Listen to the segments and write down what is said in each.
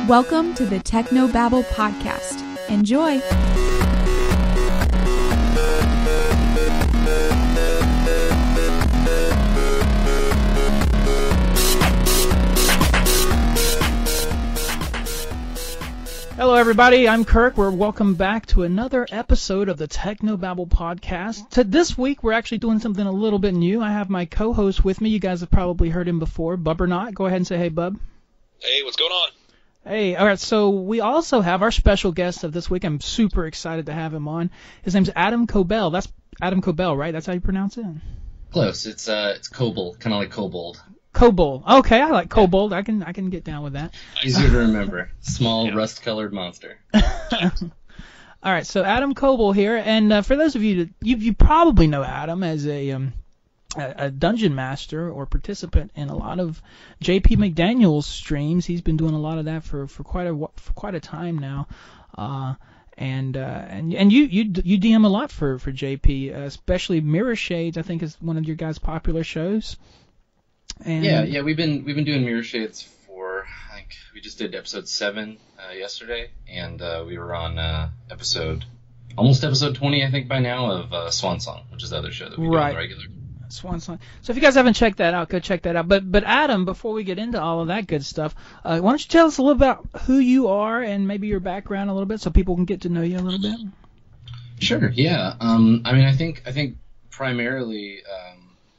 Welcome to the Technobabble podcast. Enjoy! Hello everybody, I'm Kirk. Welcome back to another episode of the Technobabble podcast. This week we're actually doing something a little bit new. I have my co-host with me. You guys have probably heard him before, Bubbernaut. Go ahead and say hey, Bub. Hey, what's going on? Hey, all right, so we also have our special guest of this week. I'm super excited to have him on. His name's Adam Koebel. That's Adam Koebel, right? That's how you pronounce it? Close. It's Koebel, kind of like kobold. Kobold. Okay, I like kobold. I can get down with that. Easier to remember. Small, rust-colored monster. All right, so Adam Koebel here, and for those of you that you probably know Adam as a dungeon master or participant in a lot of JP McDaniel's streams. He's been doing a lot of that for quite a time now, and you DM a lot for JP, especially Mirror Shades. I think is one of your guys' popular shows. And yeah, we've been doing Mirror Shades for, I think we just did episode 7 yesterday, and we were on almost episode 20 I think by now of Swan Song, which is the other show that we do on the regular. Swan Song. So if you guys haven't checked that out, go check that out. But Adam, before we get into all of that good stuff, why don't you tell us a little about who you are and maybe your background a little bit, so people can get to know you a little bit? Sure. Yeah. I think primarily,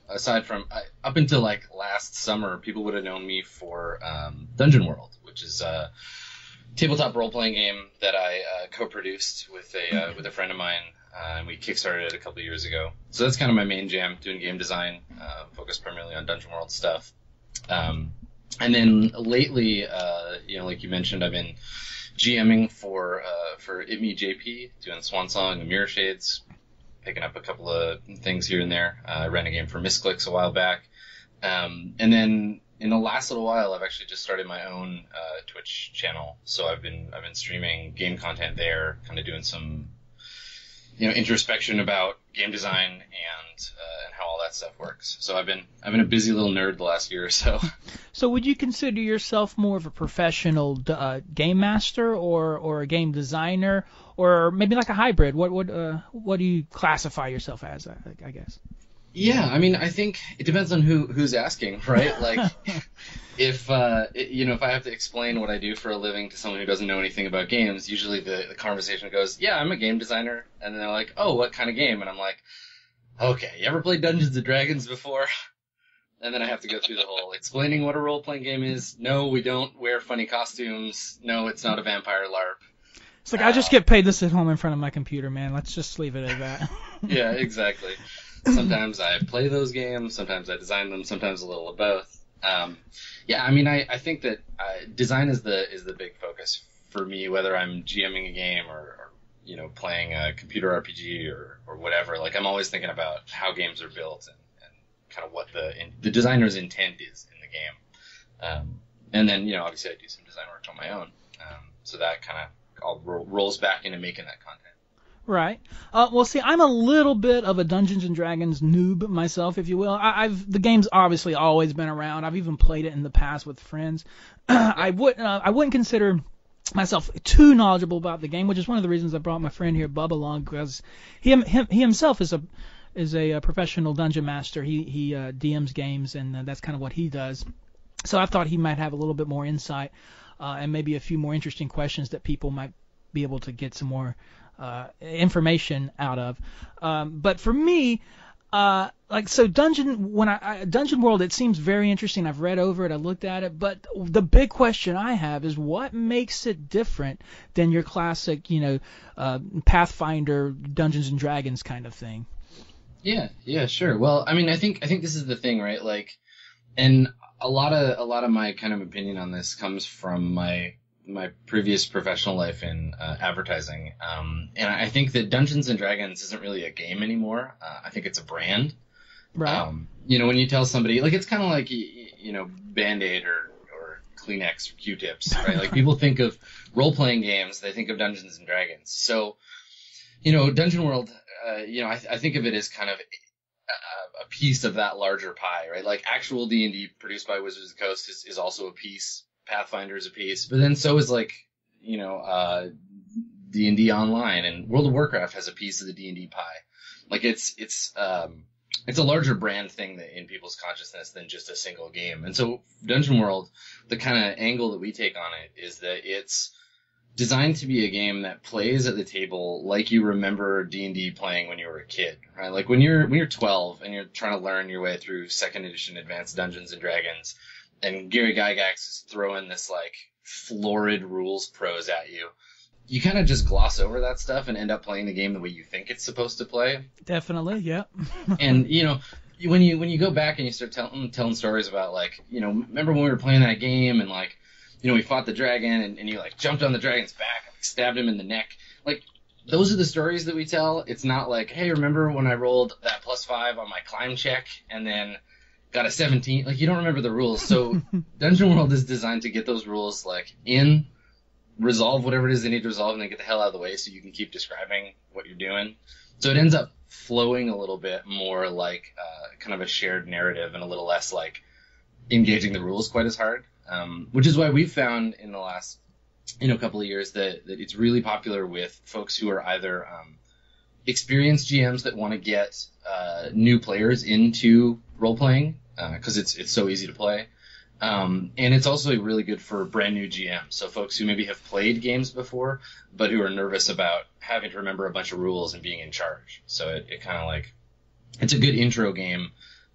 aside from up until like last summer, people would have known me for Dungeon World, which is a tabletop role-playing game that I co-produced with a friend of mine. And we kickstarted it a couple of years ago. So that's kind of my main jam, doing game design, focused primarily on Dungeon World stuff. And then lately, like you mentioned, I've been GMing for ItMeJP, doing Swan Song and Mirror Shades, picking up a couple of things here and there. I ran a game for Misclicks a while back. And then in the last little while, I've actually just started my own Twitch channel. So I've been streaming game content there, kind of doing some introspection about game design and how all that stuff works. So I've been a busy little nerd the last year or so. So would you consider yourself more of a professional game master or a game designer, or maybe like a hybrid? What do you classify yourself as, I guess? Yeah, I think it depends on who's asking, right? Like, if I have to explain what I do for a living to someone who doesn't know anything about games, usually the conversation goes, yeah, I'm a game designer, and then they're like, oh, what kind of game? And I'm like, okay, you ever played Dungeons & Dragons before? And then I have to go through the whole explaining what a role-playing game is. No, we don't wear funny costumes. No, it's not a vampire LARP. It's like, I just get paid to sit home in front of my computer, man. Let's just leave it at that. Yeah, exactly. Sometimes I play those games, sometimes I design them, sometimes a little of both. I think that design is the big focus for me, whether I'm GMing a game or playing a computer RPG or whatever. Like, I'm always thinking about how games are built and kind of what the designer's intent is in the game. And then, obviously I do some design work on my own. So that kind of all rolls back into making that content. Right. Well, see, I'm a little bit of a Dungeons and Dragons noob myself, if you will. The game's obviously always been around. I've even played it in the past with friends. I wouldn't consider myself too knowledgeable about the game, which is one of the reasons I brought my friend here, Bub, along, because he himself is a professional dungeon master. He DMs games, and that's kind of what he does. So I thought he might have a little bit more insight and maybe a few more interesting questions that people might be able to get some more information out of. But for me, Dungeon World, it seems very interesting. I've read over it, I looked at it, but the big question I have is what makes it different than your classic, Pathfinder, Dungeons and Dragons kind of thing? Yeah, sure. Well, I think this is the thing, right? Like, and a lot of my kind of opinion on this comes from my previous professional life in advertising, and I think that Dungeons and Dragons isn't really a game anymore. I think it's a brand. Right. When you tell somebody, like, it's kind of like Band-Aid or Kleenex or Q-tips, right? Like, people think of role-playing games, they think of Dungeons and Dragons. So, Dungeon World, I think of it as kind of a piece of that larger pie, right? Like actual D&D produced by Wizards of the Coast is also a piece. Pathfinder is a piece, but then so is like, D&D Online, and World of Warcraft has a piece of the D&D pie. Like it's a larger brand thing that in people's consciousness than just a single game. And so Dungeon World, the kind of angle that we take on it is that it's designed to be a game that plays at the table like you remember D&D playing when you were a kid, right? Like when you're 12 and you're trying to learn your way through 2nd edition Advanced Dungeons and Dragons, and Gary Gygax is throwing this like florid rules prose at you. You kind of just gloss over that stuff and end up playing the game the way you think it's supposed to play. Definitely, yeah. And when you go back and you start telling stories about like, remember when we were playing that game and like, we fought the dragon and you like jumped on the dragon's back and like, stabbed him in the neck. Like those are the stories that we tell. It's not like, hey, remember when I rolled that +5 on my climb check and then got a 17? Like you don't remember the rules. So Dungeon World is designed to get those rules like in, resolve whatever it is they need to resolve, and then get the hell out of the way so you can keep describing what you're doing. So it ends up flowing a little bit more like kind of a shared narrative and a little less like engaging the rules quite as hard. Which is why we've found in the last couple of years that it's really popular with folks who are either experienced GMs that want to get new players into role-playing because it's so easy to play. And it's also really good for brand new GMs, so folks who maybe have played games before but who are nervous about having to remember a bunch of rules and being in charge. So it kind of like it's a good intro game,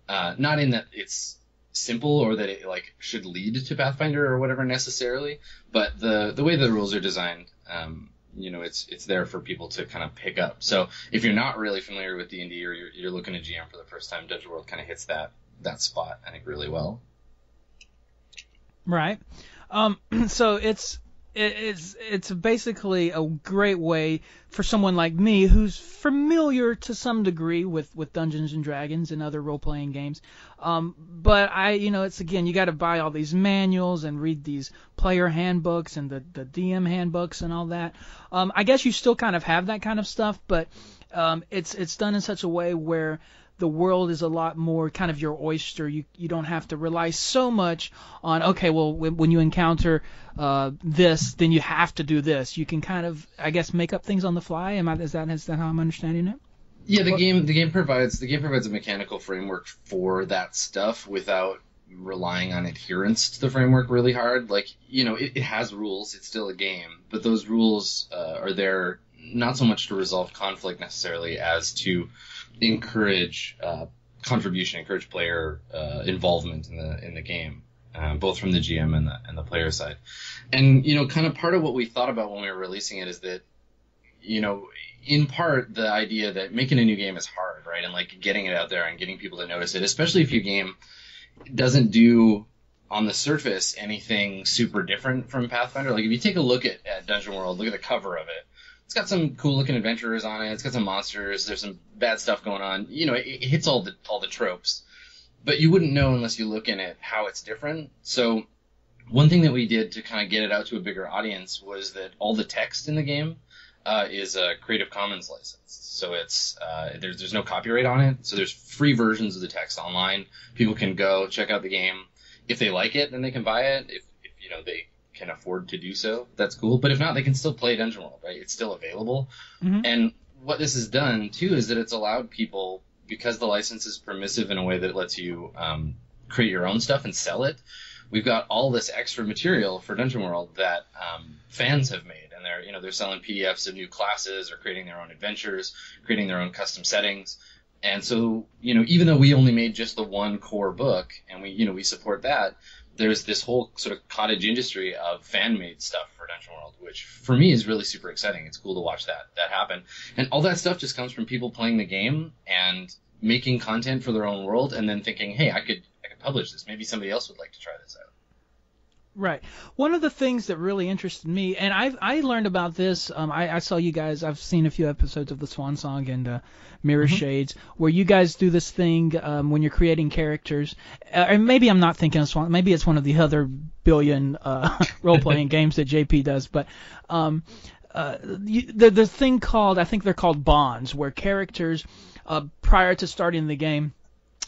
not in that it's simple or that it like should lead to Pathfinder or whatever necessarily, but the way the rules are designed, it's there for people to kind of pick up. So if you're not really familiar with D&D or you're looking at GM for the first time, Dungeon World kind of hits that spot, I think, really well. Right. So it's basically a great way for someone like me who's familiar to some degree with Dungeons and Dragons and other role-playing games. But it's again, you got to buy all these manuals and read these player handbooks and the DM handbooks and all that. I guess you still kind of have that kind of stuff, but it's done in such a way where the world is a lot more kind of your oyster. You don't have to rely so much on, okay, well, when you encounter this, then you have to do this. You can kind of, I guess, make up things on the fly. Is that how I'm understanding it? Yeah, the game provides a mechanical framework for that stuff without relying on adherence to the framework really hard. Like, it has rules. It's still a game, but those rules are there not so much to resolve conflict necessarily as to encourage contribution, encourage player involvement in the game, both from the GM and the player side. And kind of part of what we thought about when we were releasing it is that in part the idea that making a new game is hard, right? And like getting it out there and getting people to notice it, especially if your game doesn't do on the surface anything super different from Pathfinder. Like if you take a look at Dungeon World, look at the cover of it. It's got some cool looking adventurers on it. It's got some monsters. There's some bad stuff going on. It hits all the tropes, but you wouldn't know unless you look in it how it's different. So one thing that we did to kind of get it out to a bigger audience was that all the text in the game is a Creative Commons license. So it's there's no copyright on it. So there's free versions of the text online. People can go check out the game. If they like it, then they can buy it. If they can afford to do so, that's cool. But if not, they can still play Dungeon World, right? It's still available. Mm-hmm. And what this has done too is that it's allowed people, because the license is permissive in a way that lets you create your own stuff and sell it. We've got all this extra material for Dungeon World that fans have made, and they're selling PDFs of new classes or creating their own adventures, creating their own custom settings. And so, even though we only made just the one core book, and we support that, there's this whole sort of cottage industry of fan-made stuff for Dungeon World, which for me is really super exciting. It's cool to watch that happen. And all that stuff just comes from people playing the game and making content for their own world, and then thinking, hey, I could publish this. Maybe somebody else would like to try this out. Right. One of the things that really interested me, and I learned about this, I saw you guys, I've seen a few episodes of the Swan Song and Mirror mm-hmm. Shades, where you guys do this thing when you're creating characters. And maybe I'm not thinking of Swan, maybe it's one of the other billion role-playing games that JP does, but the thing called, I think they're called bonds, where characters, prior to starting the game,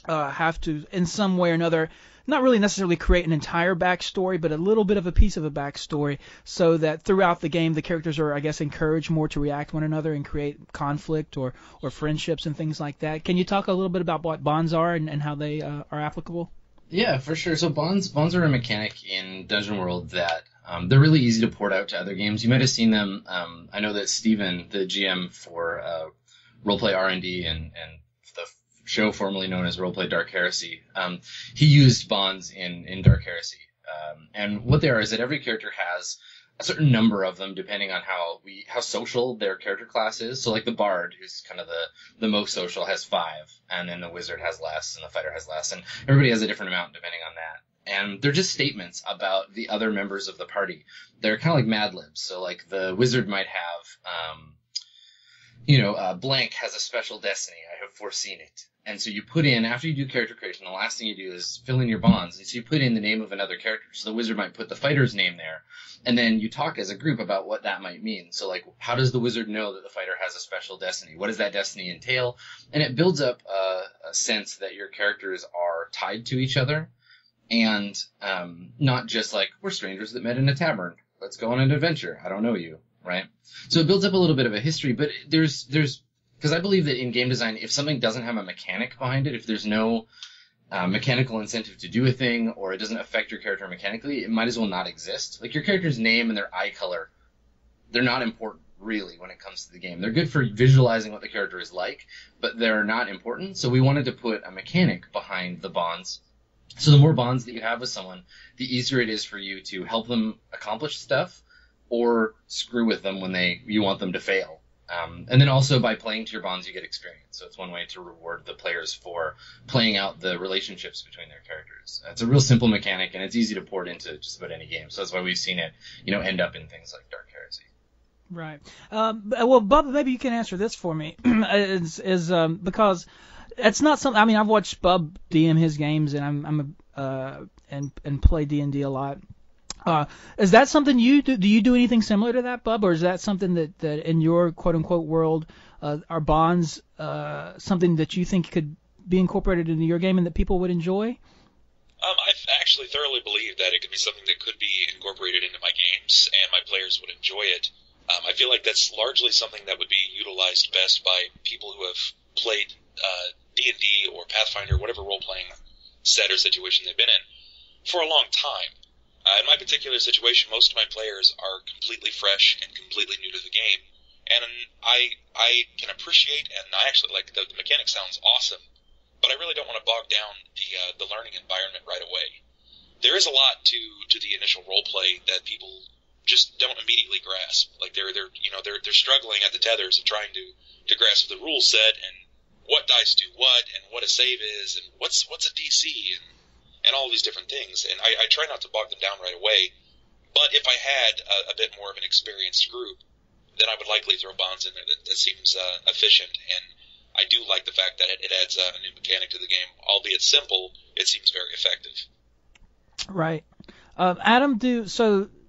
have to, in some way or another, not really necessarily create an entire backstory, but a little bit of a piece of a backstory, so that throughout the game the characters are, I guess, encouraged more to react to one another and create conflict or friendships and things like that. Can you talk a little bit about what bonds are and how they are applicable? Yeah, for sure. So bonds are a mechanic in Dungeon World that they're really easy to port out to other games. You might have seen them. I know that Steven, the GM for Roleplay R&D and the show formerly known as Roleplay Dark Heresy, he used bonds in Dark Heresy. And what they are is that every character has a certain number of them depending on how social their character class is. So like the Bard, who's kind of the most social, has 5, and then the Wizard has less, and the Fighter has less, and everybody has a different amount depending on that. And they're just statements about the other members of the party. They're kind of like Mad Libs. So like the Wizard might have, blank has a special destiny. I have foreseen it. And so you put in, after you do character creation, the last thing you do is fill in your bonds. And so you put in the name of another character. So the Wizard might put the Fighter's name there. And then you talk as a group about what that might mean. So like, how does the Wizard know that the Fighter has a special destiny? What does that destiny entail? And it builds up a sense that your characters are tied to each other. And not just like, we're strangers that met in a tavern. Let's go on an adventure. I don't know you, right? So it builds up a little bit of a history, but there's because I believe that in game design, if something doesn't have a mechanic behind it, if there's no mechanical incentive to do a thing, or it doesn't affect your character mechanically, it might as well not exist. Like your character's name and their eye color, they're not important really when it comes to the game. They're good for visualizing what the character is like, but they're not important. So we wanted to put a mechanic behind the bonds. So the more bonds that you have with someone, the easier it is for you to help them accomplish stuff or screw with them when you want them to fail. And then also by playing to your bonds, you get experience. So it's one way to reward the players for playing out the relationships between their characters. It's a real simple mechanic, and it's easy to port into just about any game. So that's why we've seen it, end up in things like Dark Heresy. Right. Well, Bub, maybe you can answer this for me. Because it's not something. I mean, I've watched Bub DM his games, and and play D&D a lot. Is that something you do? Do you do anything similar to that, Bub, or is that something that in your quote unquote world are bonds something that you think could be incorporated into your game and that people would enjoy? I actually thoroughly believe that it could be something that could be incorporated into my games and my players would enjoy it. I feel like that's largely something that would be utilized best by people who have played D&D or Pathfinder, whatever role-playing set or situation they've been in, for a long time. In my particular situation, most of my players are completely fresh and completely new to the game, and I can appreciate, and I actually like the mechanic sounds awesome, but I really don't want to bog down the learning environment right away. There is a lot to the initial role play that people just don't immediately grasp. Like they're struggling at the tethers of trying to grasp the rule set and what dice do what and what a save is and what's a DC and all these different things. And I try not to bog them down right away. But if I had a bit more of an experienced group, then I would likely throw bonds in there that seems efficient. And I do like the fact that it adds a new mechanic to the game. Albeit simple, it seems very effective. Right. Adam,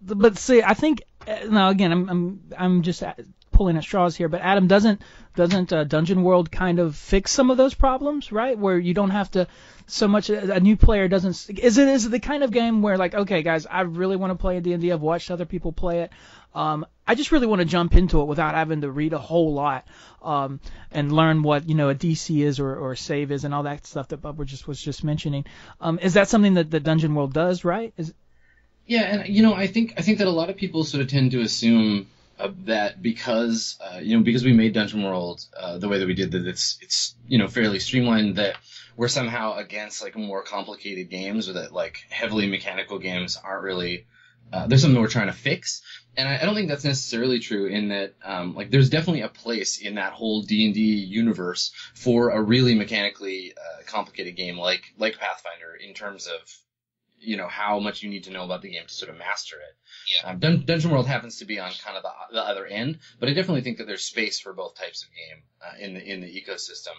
but see, I think now again, I'm just pulling at straws here, but Adam, doesn't Dungeon World kind of fix some of those problems, right? Where you don't have to so much, a new player doesn't. Is it the kind of game where like, okay, guys, I really want to play D&D. I've watched other people play it. I just really want to jump into it without having to read a whole lot and learn what a DC is or a save is and all that stuff that Bub was just mentioning. Is that something that the Dungeon World does, right? Yeah, and I think that a lot of people sort of tend to assume that because we made Dungeon World the way that we did, that it's fairly streamlined, that we're somehow against like more complicated games, or that like heavily mechanical games aren't really there's something we're trying to fix. And I don't think that's necessarily true, in that like there's definitely a place in that whole D&D universe for a really mechanically complicated game like Pathfinder, in terms of how much you need to know about the game to sort of master it. Yeah. Dungeon World happens to be on kind of the other end, but I definitely think that there's space for both types of game in the ecosystem.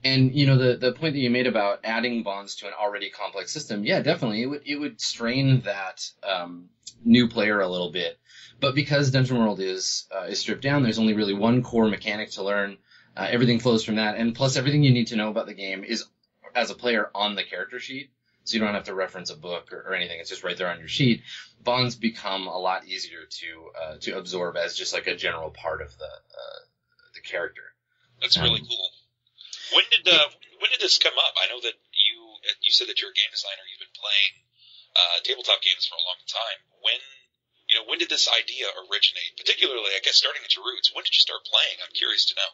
And the point that you made about adding bonds to an already complex system, yeah, definitely it would strain that new player a little bit. But because Dungeon World is stripped down, there's only really one core mechanic to learn. Everything flows from that, and plus everything you need to know about the game is as a player on the character sheet, so you don't have to reference a book or anything. It's just right there on your sheet. Bonds become a lot easier to absorb as just like a general part of the character. That's really cool. When did this come up? I know that you said that you're a game designer. You've been playing tabletop games for a long time. When did this idea originate? Particularly, I guess, starting at your roots. When did you start playing? I'm curious to know.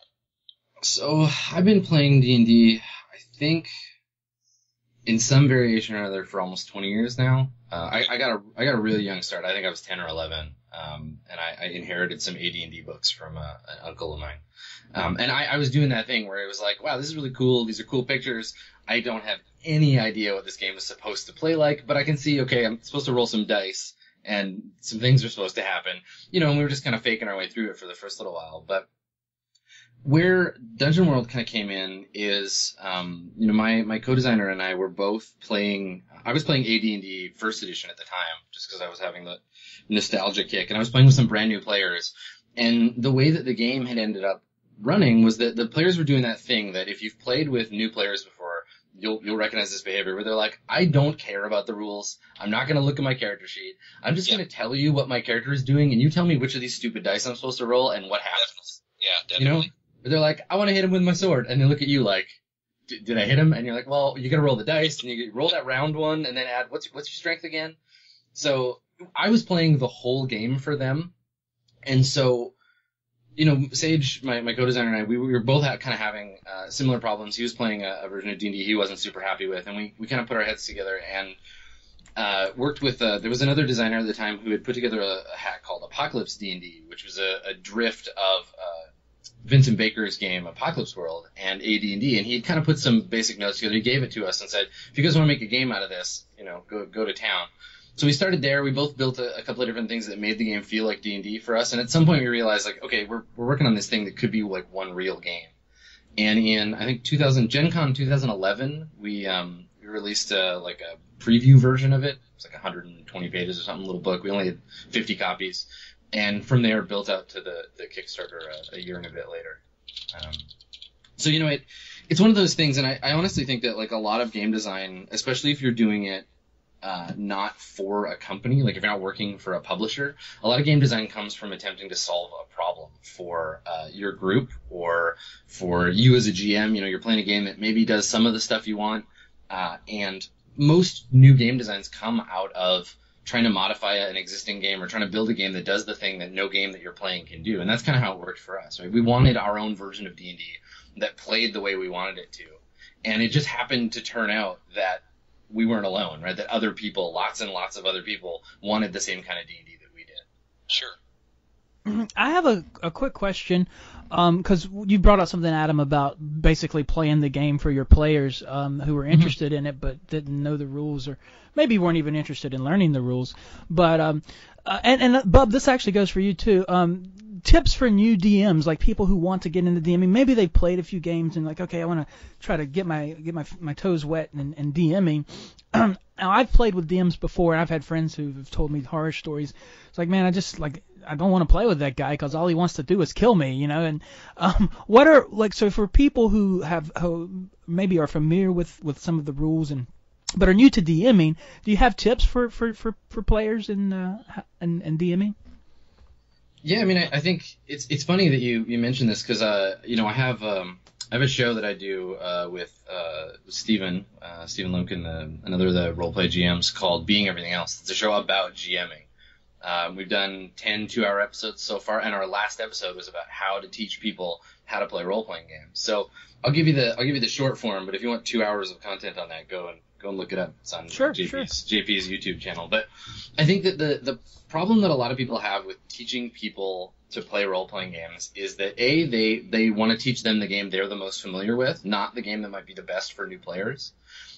So I've been playing D&D, I think, in some variation or other for almost 20 years now. I got a really young start. I think I was 10 or 11, and I inherited some AD&D books from an uncle of mine. And I was doing that thing where it was like, wow, this is really cool. These are cool pictures. I don't have any idea what this game is supposed to play like, but I can see, okay, I'm supposed to roll some dice, and some things are supposed to happen. And we were just kind of faking our way through it for the first little while. But where Dungeon World kind of came in is, my co-designer and I were both playing. I was playing AD&D First Edition at the time, just because I was having the nostalgia kick, and I was playing with some brand new players. And the way that the game had ended up running was that the players were doing that thing that if you've played with new players before, you'll recognize this behavior where they're like, I don't care about the rules. I'm not going to look at my character sheet. I'm just going to tell you what my character is doing, and you tell me which of these stupid dice I'm supposed to roll and what happens. Definitely. They're like, I want to hit him with my sword, and they look at you like, did I hit him? And you're like, well, you got to roll the dice, and you roll that round one, and then add what's your strength again? So I was playing the whole game for them, and so Sage, my co-designer, and I, we were both kind of having similar problems. He was playing a version of D&D he wasn't super happy with, and we kind of put our heads together and worked with. There was another designer at the time who had put together a hack called Apocalypse D&D, which was a drift of Vincent Baker's game Apocalypse World and AD&D, and he had kind of put some basic notes together. He gave it to us and said, if you guys want to make a game out of this, go to town. So we started there. We both built a couple of different things that made the game feel like D&D for us. And at some point we realized, like, okay, we're working on this thing that could be like one real game. And in, I think, Gen Con 2011, we released a preview version of it. It's like 120 pages or something, little book. We only had 50 copies. And from there built out to the Kickstarter a year and a bit later. So, it's one of those things. And I honestly think that like a lot of game design, especially if you're doing it not for a company, like if you're not working for a publisher, a lot of game design comes from attempting to solve a problem for your group or for you as a GM. You're playing a game that maybe does some of the stuff you want, and most new game designs come out of trying to modify an existing game or trying to build a game that does the thing that no game that you're playing can do. And that's kind of how it worked for us, right? We wanted our own version of D&D that played the way we wanted it to, and it just happened to turn out that we weren't alone, right? That other people, lots and lots of other people, wanted the same kind of D&D that we did. Sure. I have a quick question, because you brought up something, Adam, about basically playing the game for your players who were interested in it but didn't know the rules, or maybe weren't even interested in learning the rules. But and Bub, this actually goes for you too. Tips for new DMs, like people who want to get into DMing. Maybe they've played a few games and like, okay, I want to try to get my toes wet and DMing. Now, I've played with DMs before, and I've had friends who've told me horror stories. It's like, man, I don't want to play with that guy because all he wants to do is kill me, And what are so for people who maybe are familiar with some of the rules but are new to DMing, do you have tips for players in DMing? Yeah, I mean, I think it's funny that you mentioned this because I have a show that I do with Stephen Lumpkin, another of the roleplay GMs, called Being Everything Else. It's a show about GMing. We've done 10 2-hour episodes so far, and our last episode was about how to teach people how to play role-playing games. So I'll give you the short form, but if you want 2 hours of content on that, go and look it up. It's on JP's YouTube channel. But I think that the problem that a lot of people have with teaching people to play role-playing games is that they want to teach them the game they're the most familiar with, not the game that might be the best for new players.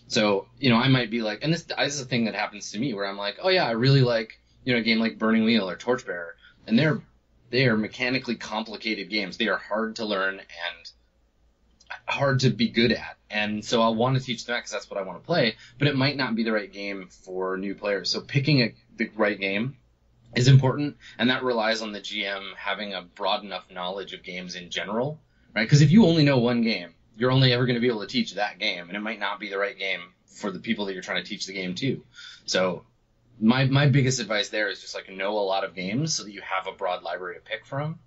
So, I might be like, and this is a thing that happens to me where I'm like, oh yeah, I really like, a game like Burning Wheel or Torchbearer, and they are mechanically complicated games. They are hard to learn and hard to be good at. And so I'll want to teach them that because that's what I want to play, but it might not be the right game for new players. So picking the right game is important, and that relies on the GM having a broad enough knowledge of games in general, right? Because if you only know one game, you're only ever going to be able to teach that game, and it might not be the right game for the people that you're trying to teach the game to. So my biggest advice there is just like know a lot of games so that you have a broad library to pick from.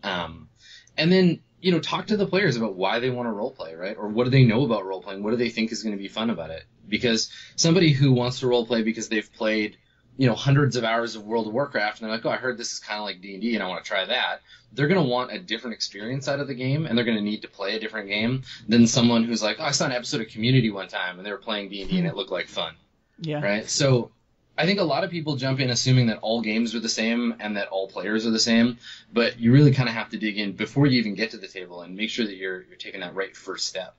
And then, talk to the players about why they want to role play, right? Or what do they know about role playing? What do they think is going to be fun about it? Because somebody who wants to role play because they've played, hundreds of hours of World of Warcraft, and they're like, oh, I heard this is kind of like D&D and I want to try that. They're going to want a different experience out of the game, and they're going to need to play a different game than someone who's like, oh, I saw an episode of Community one time and they were playing D&D and it looked like fun. Yeah. Right? So I think a lot of people jump in assuming that all games are the same and that all players are the same, but you really kind of have to dig in before you even get to the table and make sure that you're taking that right first step.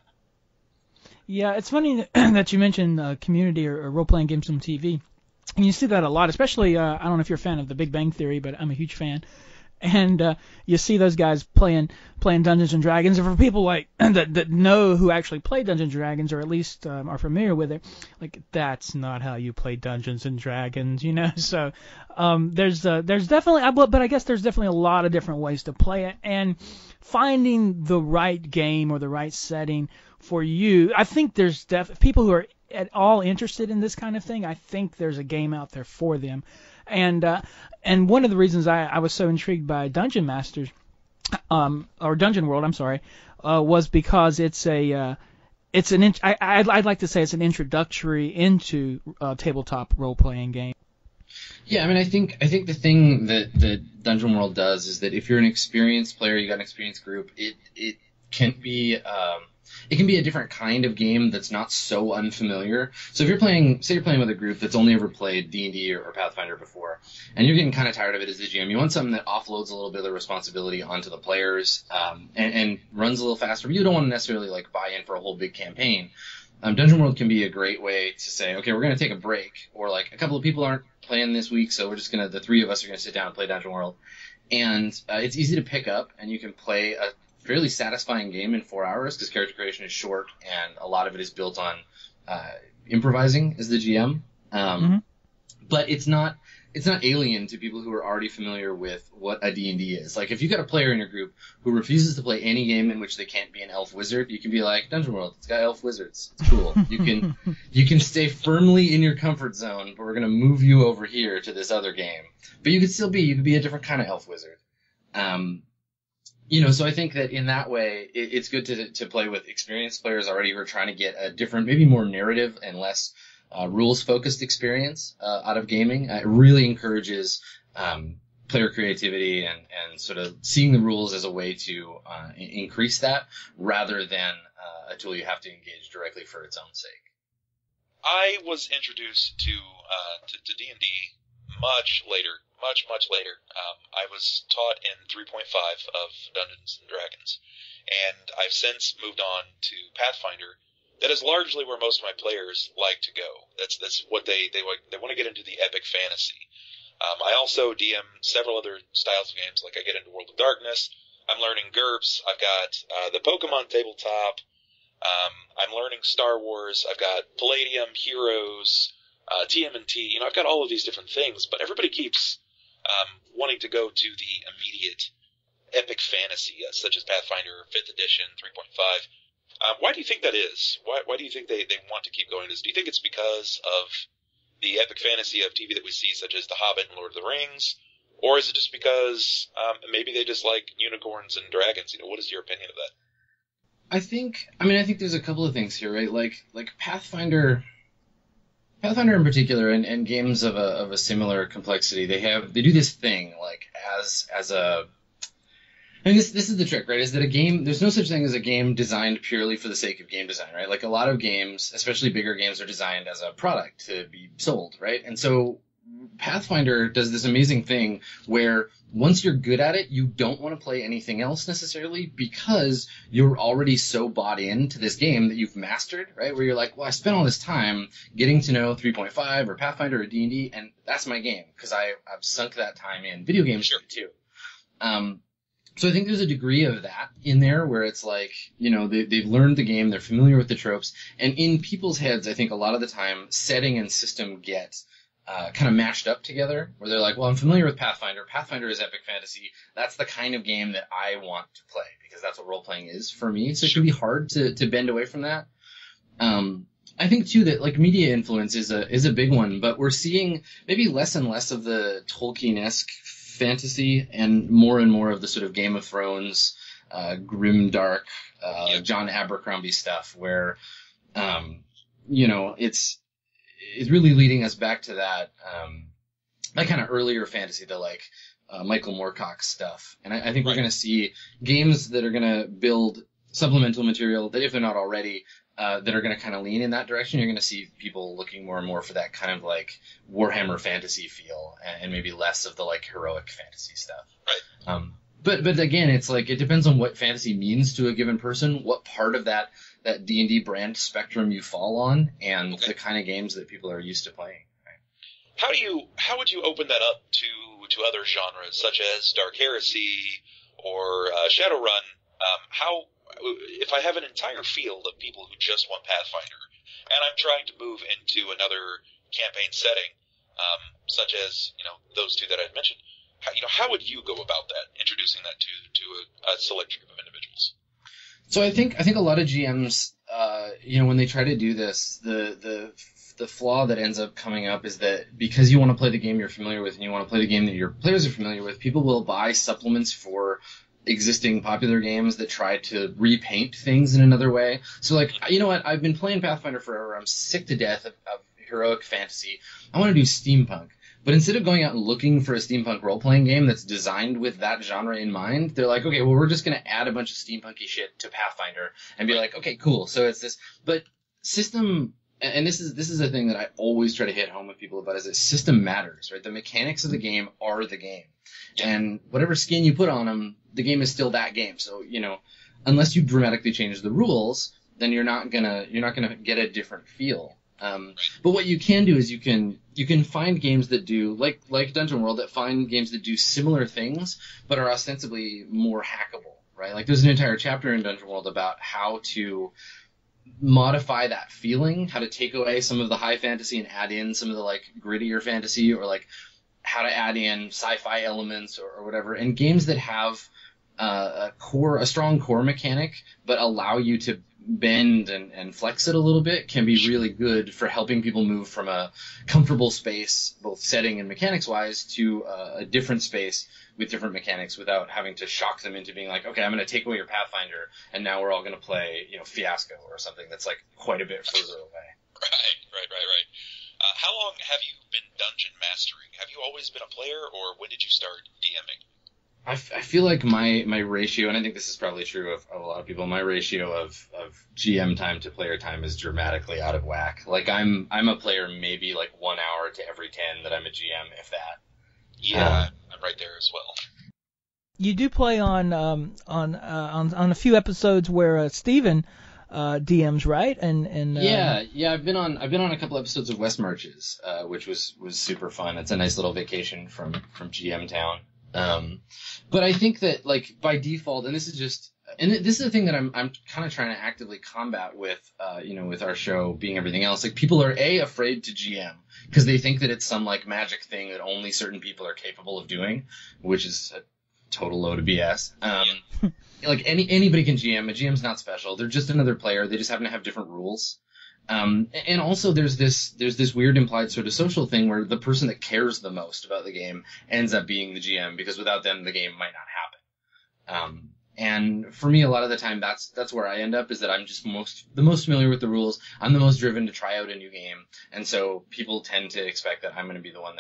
Yeah, it's funny that you mentioned Community or role-playing games on TV. And you see that a lot, especially, I don't know if you're a fan of The Big Bang Theory, but I'm a huge fan. And you see those guys playing Dungeons and Dragons. And for people like that know who actually play Dungeons and Dragons, or at least are familiar with it, like that's not how you play Dungeons and Dragons, So there's definitely, but I guess there's definitely a lot of different ways to play it, and finding the right game or the right setting for you. I think there's people who are at all interested in this kind of thing. I think there's a game out there for them. And one of the reasons I was so intrigued by Dungeon Masters, or Dungeon World, I'm sorry, was because I'd like to say it's an introductory into tabletop role-playing game. Yeah, I mean, I think the thing that Dungeon World does is that if you're an experienced player, you got an experienced group, it can be a different kind of game that's not so unfamiliar. So if you're playing with a group that's only ever played D&D or Pathfinder before, and you're getting kind of tired of it as the GM, you want something that offloads a little bit of the responsibility onto the players, and runs a little faster. But you don't want to necessarily like buy in for a whole big campaign. Dungeon World can be a great way to say, okay, we're going to take a break, or like a couple of people aren't playing this week, so the three of us are going to sit down and play Dungeon World. And it's easy to pick up, and you can play a fairly satisfying game in 4 hours because character creation is short and a lot of it is built on improvising as the GM. But it's not alien to people who are already familiar with what a D&D is. Like if you got a player in your group who refuses to play any game in which they can't be an elf wizard, you can be like, Dungeon World, it's got elf wizards. It's cool. You can stay firmly in your comfort zone, but we're going to move you over here to this other game. But you could be a different kind of elf wizard. So I think that in that way, it's good to play with experienced players already who are trying to get a different, maybe more narrative and less rules-focused experience out of gaming. It really encourages player creativity and sort of seeing the rules as a way to increase that rather than a tool you have to engage directly for its own sake. I was introduced to D&D much later. I was taught in 3.5 of Dungeons and Dragons, and I've since moved on to Pathfinder. That is largely where most of my players like to go. That's what they want to get into the epic fantasy. I also DM several other styles of games, like I get into World of Darkness. I'm learning GURPS. I've got the Pokemon tabletop. I'm learning Star Wars. I've got Palladium, Heroes, TMNT. I've got all of these different things, but everybody keeps wanting to go to the immediate epic fantasy, such as Pathfinder 5th edition, 3.5. Why do you think that is? Why do you think they want to keep going this? Do you think it's because of the epic fantasy of TV that we see, such as The Hobbit and Lord of the Rings? Or is it just because maybe they just like unicorns and dragons? What is your opinion of that? I think there's a couple of things here, right? Like Pathfinder in particular, and games of a similar complexity, they do this thing like as a. I mean, this is the trick, right? Is that a game? There's no such thing as a game designed purely for the sake of game design, right? Like a lot of games, especially bigger games, are designed as a product to be sold, right? And so Pathfinder does this amazing thing where once you're good at it, you don't want to play anything else necessarily because you're already so bought into this game that you've mastered, right? Where you're like, well, I spent all this time getting to know 3.5 or Pathfinder or D&D, and that's my game because I've sunk that time in. Video games too. So I think there's a degree of that in there where it's like, they've learned the game, they're familiar with the tropes, and in people's heads, I think a lot of the time, setting and system get kind of mashed up together, where they're like, well, I'm familiar with Pathfinder. Pathfinder is epic fantasy. That's the kind of game that I want to play because because that's what role-playing is for me. So it can be hard to bend away from that. I think too that like media influence is a big one, but we're seeing maybe less and less of the Tolkien-esque fantasy and more of the sort of Game of Thrones, grim dark, John Abercrombie stuff where, it's really leading us back to that kind of earlier fantasy, the like Michael Moorcock stuff. And I think we're going to see games that are going to build supplemental material that, if they're not already, that are going to kind of lean in that direction. You're going to see people looking more and more for that kind of like Warhammer fantasy feel, and maybe less of the like heroic fantasy stuff. Right. But again, it's like it depends on what fantasy means to a given person, what part of that D&D brand spectrum you fall on, and the kind of games that people are used to playing. Right? How would you open that up to other genres such as Dark Heresy or Shadowrun? If I have an entire field of people who just want Pathfinder, and I'm trying to move into another campaign setting, such as those two that I'd mentioned, how would you go about that, introducing that to a select group of individuals? So I think a lot of GMs, when they try to do this, the flaw that ends up coming up is that because you want to play the game you're familiar with and you want to play the game that your players are familiar with, people will buy supplements for existing popular games that try to repaint things in another way. So like, you know what, I've been playing Pathfinder forever. I'm sick to death of heroic fantasy. I want to do steampunk. But instead of going out and looking for a steampunk role-playing game that's designed with that genre in mind, they're like, okay, well, we're just going to add a bunch of steampunky shit to Pathfinder and be like, okay, cool. So it's this, but system, and this is a thing that I always try to hit home with people about, is that system matters, right? The mechanics of the game are the game. And whatever skin you put on them, the game is still that game. So, unless you dramatically change the rules, then you're not gonna get a different feel. But what you can do is you can find games that do, like Dungeon World, that find games that do similar things, but are ostensibly more hackable, right? Like there's an entire chapter in Dungeon World about how to modify that feeling, how to take away some of the high fantasy and add in some of the like grittier fantasy, or like how to add in sci-fi elements or whatever. And games that have a strong core mechanic, but allow you to bend and flex it a little bit, can be really good for helping people move from a comfortable space, both setting and mechanics wise, to a different space with different mechanics without having to shock them into being like, okay, I'm going to take away your Pathfinder and now we're all going to play, Fiasco or something that's like quite a bit further away. Right. How long have you been dungeon mastering? Have you always been a player, or when did you start DMing? I feel like my ratio, and I think this is probably true of a lot of people, my ratio of GM time to player time is dramatically out of whack. Like I'm a player maybe like 1 hour to every 10 that I'm a GM, if that. Yeah, I'm right there as well. You do play on a few episodes where Steven DMs, right? And yeah, I've been on a couple episodes of West Marches, which was super fun. It's a nice little vacation from GM town. But I think that like by default, and this is the thing that I'm kind of trying to actively combat with, with our show being everything else. Like people are afraid to GM because they think that it's some like magic thing that only certain people are capable of doing, which is a total load of BS. Like anybody can GM. A GM's not special. They're just another player. They just happen to have different rules. And also there's this weird implied sort of social thing where the person that cares the most about the game ends up being the GM, because without them the game might not happen. And for me, a lot of the time that's where I end up, is that I'm just the most familiar with the rules. I'm the most driven to try out a new game, and so people tend to expect that I'm going to be the one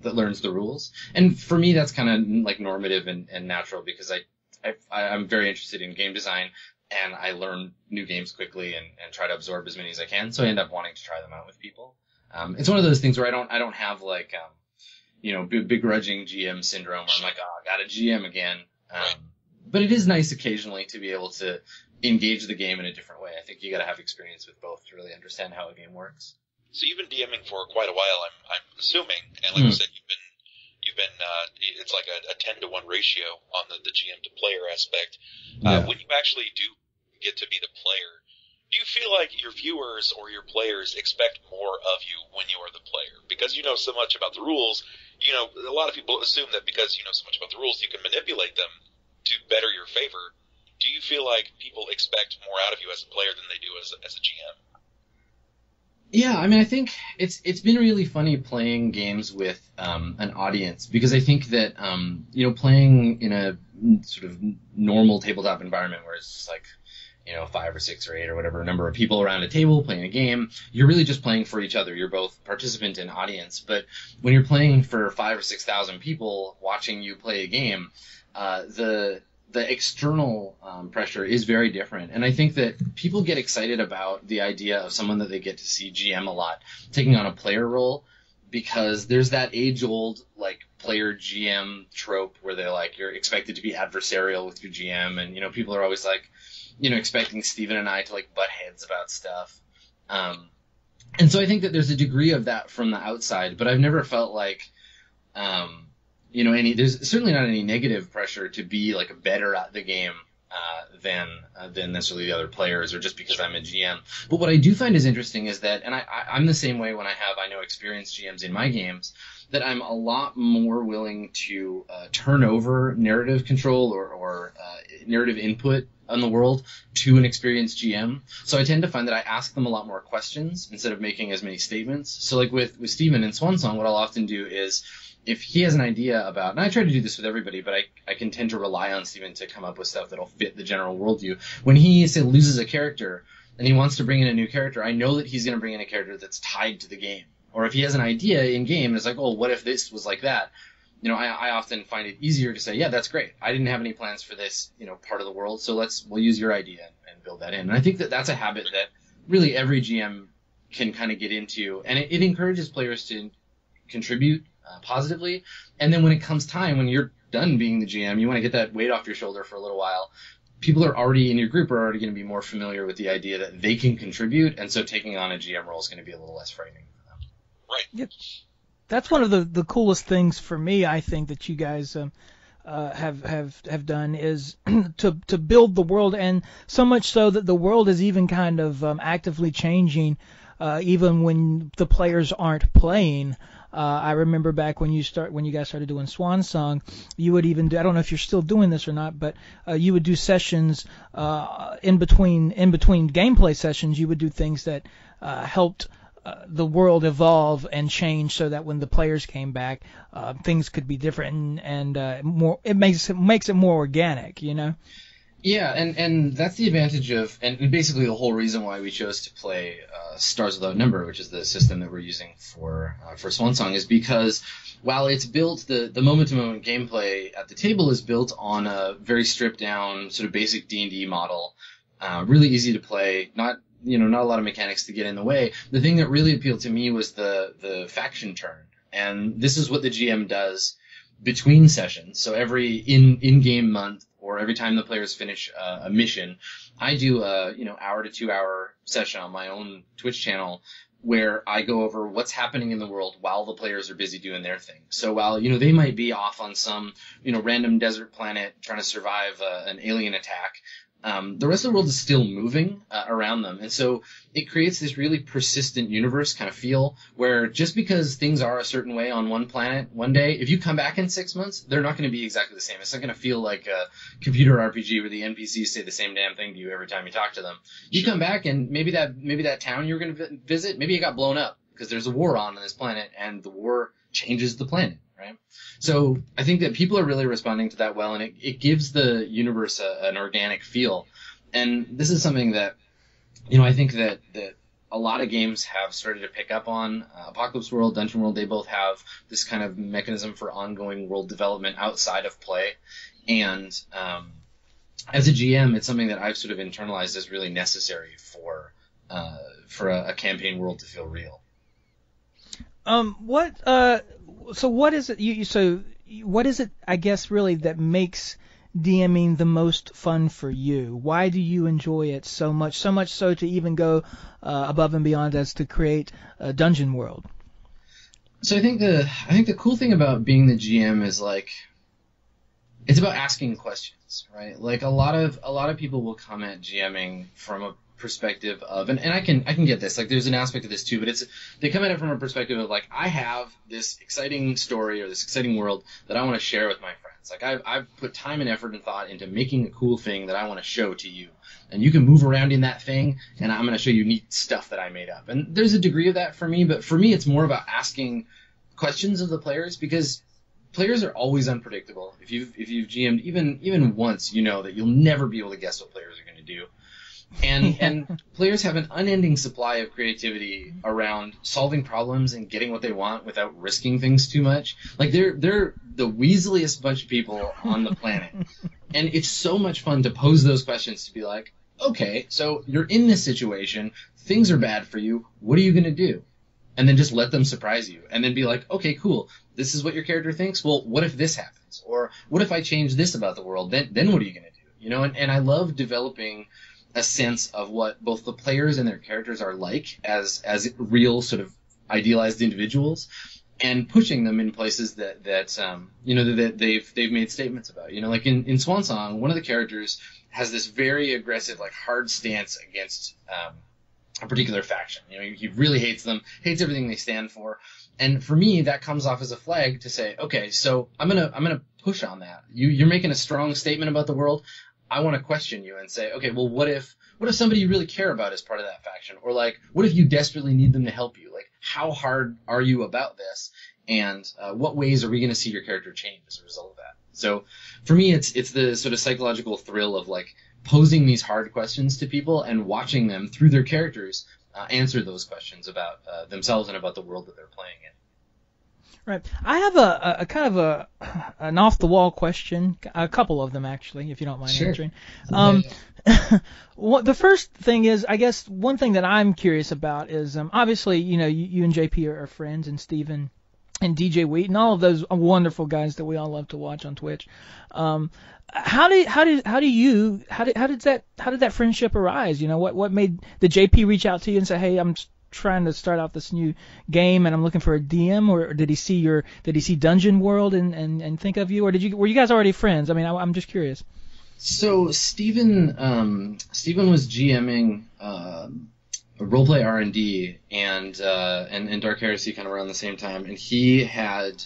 that learns the rules. And for me, that's kind of like normative and natural, because I'm very interested in game design. And I learn new games quickly and try to absorb as many as I can. So I end up wanting to try them out with people. It's one of those things where I don't have like, begrudging GM syndrome where I'm like, oh, I got a GM again. But it is nice occasionally to be able to engage the game in a different way. I think you got to have experience with both to really understand how a game works. So you've been DMing for quite a while, I'm assuming. And like you said, you've been it's like a 10-to-1 ratio on the GM to player aspect. When you actually do get to be the player, do you feel like your viewers or your players expect more of you when you are the player? Because you know so much about the rules, a lot of people assume that because you know so much about the rules, you can manipulate them to better your favor. do you feel like people expect more out of you as a player than they do as a GM? Yeah, I mean, I think it's been really funny playing games with an audience, because I think that playing in a sort of normal tabletop environment where it's just like 5 or 6 or 8 or whatever number of people around a table playing a game, you're really just playing for each other. You're both participant and audience. But when you're playing for 5,000 or 6,000 people watching you play a game, the external pressure is very different. And I think that people get excited about the idea of someone that they get to see GM a lot taking on a player role, because there's that age-old player GM trope where they're you're expected to be adversarial with your GM, and people are always expecting Steven and I to butt heads about stuff. And so I think that there's a degree of that from the outside, but I've never felt there's certainly not any negative pressure to be better at the game than necessarily the other players, or just because I'm a GM. But what I do find is interesting is that, and I'm the same way when I know experienced GMs in my games, that I'm a lot more willing to turn over narrative control or narrative input on the world to an experienced GM. So I tend to find that I ask them a lot more questions instead of making as many statements. So with Steven in Swansong, what I'll often do is, if he has an idea about, and I try to do this with everybody, but I can tend to rely on Steven to come up with stuff that'll fit the general worldview. When he, say, loses a character and he wants to bring in a new character, I know that he's going to bring in a character that's tied to the game. Or if he has an idea in game and it's what if this was like that? I often find it easier to say, yeah, that's great. I didn't have any plans for this, part of the world, so we'll use your idea and build that in. And I think that that's a habit that really every GM can kind of get into, and it encourages players to contribute positively. And then when it comes time, when you're done being the GM, you want to get that weight off your shoulder for a little while. People are already in your group are already going to be more familiar with the idea that they can contribute, and so taking on a GM role is going to be a little less frightening for them. Right. Yep. That's one of the coolest things for me, I think, that you guys have done is to build the world, and so much so that the world is even kind of actively changing, even when the players aren't playing. I remember back when you guys started doing Swan Song, you would even do, I don't know if you're still doing this or not, but you would do sessions in between gameplay sessions. You would do things that helped the world evolve and change, so that when the players came back, things could be different and more. It makes it more organic, Yeah, and that's the advantage of, and basically the whole reason why we chose to play Stars Without Number, which is the system that we're using for Swansong, is because while it's built, the moment-to-moment gameplay at the table is built on a very stripped-down sort of basic D&D model, really easy to play, not a lot of mechanics to get in the way. The thing that really appealed to me was the faction turn, and this is what the GM does between sessions. So every in-game month, or every time the players finish a mission, I do a hour to 2 hour session on my own Twitch channel where I go over what's happening in the world while the players are busy doing their thing. So while they might be off on some random desert planet trying to survive an alien attack, the rest of the world is still moving around them. And so it creates this really persistent universe kind of feel where just because things are a certain way on one planet one day, if you come back in 6 months, they're not going to be exactly the same. It's not going to feel like a computer RPG where the NPCs say the same damn thing to you every time you talk to them. You come back and maybe that town you're going to visit, maybe it got blown up because there's a war on this planet and the war changes the planet. Right? So I think that people are really responding to that well, and it gives the universe an organic feel. And this is something that, I think that a lot of games have started to pick up on. Apocalypse World, Dungeon World, they both have this kind of mechanism for ongoing world development outside of play. And as a GM, it's something that I've sort of internalized as really necessary for a campaign world to feel real. What is it, I guess, really that makes DMing the most fun for you? Why do you enjoy it so much so to even go above and beyond as to create a Dungeon World? So I think the cool thing about being the GM is it's about asking questions, right? A lot of people will come at GMing from a perspective of, and I can get this, there's an aspect of this too, but they come at it from a perspective of I have this exciting story or this exciting world that I want to share with my friends. sense. Like I've put time and effort and thought into making a cool thing that I want to show to you, and you can move around in that thing, and I'm going to show you neat stuff that I made up. And there's a degree of that for me, but for me, it's more about asking questions of the players, because players are always unpredictable. If you've GM'd even once, you know that you'll never be able to guess what players are going to do. And players have an unending supply of creativity around solving problems and getting what they want without risking things too much. Like they're the weaseliest bunch of people on the planet. And it's so much fun to pose those questions, to be like, okay, so you're in this situation, things are bad for you, what are you going to do? And then just let them surprise you. And then be like, okay, cool, this is what your character thinks. Well, what if this happens? Or what if I change this about the world? Then what are you going to do? You know, and I love developing a sense of what both the players and their characters are like as real sort of idealized individuals, and pushing them in places that they've made statements about. You know, like in Swansong, one of the characters has this very aggressive, like, hard stance against a particular faction. You know, he really hates them, hates everything they stand for. And for me, that comes off as a flag to say, okay, so I'm gonna push on that. You're making a strong statement about the world. I want to question you and say, okay, well, what if somebody you really care about is part of that faction? Or, like, what if you desperately need them to help you? Like, how hard are you about this? And what ways are we going to see your character change as a result of that? So for me, it's the sort of psychological thrill of, like, posing these hard questions to people and watching them through their characters answer those questions about themselves and about the world that they're playing in. Right. I have a kind of an off-the-wall question, a couple of them, actually, if you don't mind answering. The first thing is, I guess, one thing that I'm curious about is, obviously, you know, you and JP are friends, and Steven and DJ Wheat and all of those wonderful guys that we all love to watch on Twitch. How did that friendship arise? You know, what made the JP reach out to you and say, hey, I'm trying to start out this new game and I'm looking for a DM, or did he see Dungeon World and think of you, or were you guys already friends? I mean, I'm just curious. So Steven was GMing roleplay R&D and Dark Heresy kind of around the same time, and he had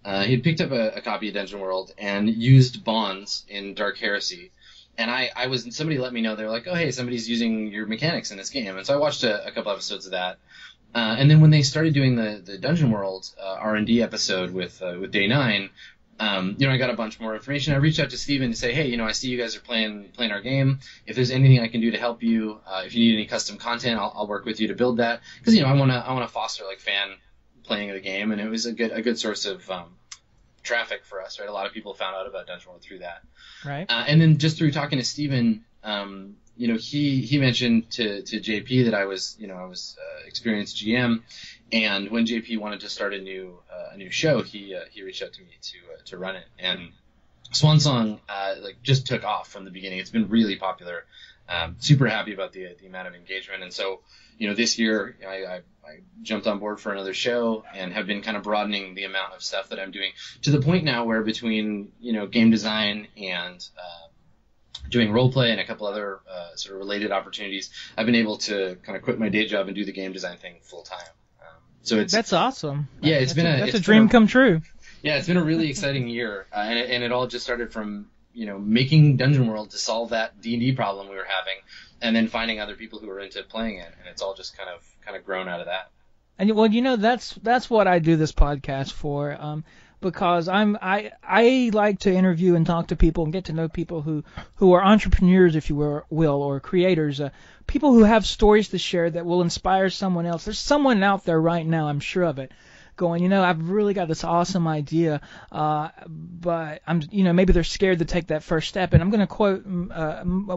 picked up a copy of Dungeon World and used bonds in Dark Heresy. And somebody let me know, they were like, oh, hey, somebody's using your mechanics in this game. And so I watched a couple episodes of that. And then when they started doing the Dungeon World R&D episode with Day 9, I got a bunch more information. I reached out to Steven to say, hey, I see you guys are playing our game. If there's anything I can do to help you, if you need any custom content, I'll work with you to build that. Because, I want to foster, like, fan playing of the game. And it was a good source of traffic for us, right? A lot of people found out about Dungeon World through that. Right. And then just through talking to Steven, he mentioned to JP that I was experienced GM, and when JP wanted to start a new show, he reached out to me to run it. And Swansong just took off from the beginning. It's been really popular. Super happy about the amount of engagement. And so, this year I jumped on board for another show and have been kind of broadening the amount of stuff that I'm doing, to the point now where between, game design and doing roleplay and a couple other sort of related opportunities, I've been able to kind of quit my day job and do the game design thing full time. That's awesome. Yeah, it's a dream come true. Yeah, it's been a really exciting year, and it all just started from making Dungeon World to solve that D&D problem we were having, and then finding other people who were into playing it, and it's all just kind of grown out of that. And well, that's what I do this podcast for, because I like to interview and talk to people and get to know people who are entrepreneurs, if you will, or creators, people who have stories to share that will inspire someone else. There's someone out there right now, I'm sure of it, going, I've really got this awesome idea, but maybe they're scared to take that first step. And I'm going to quote I'm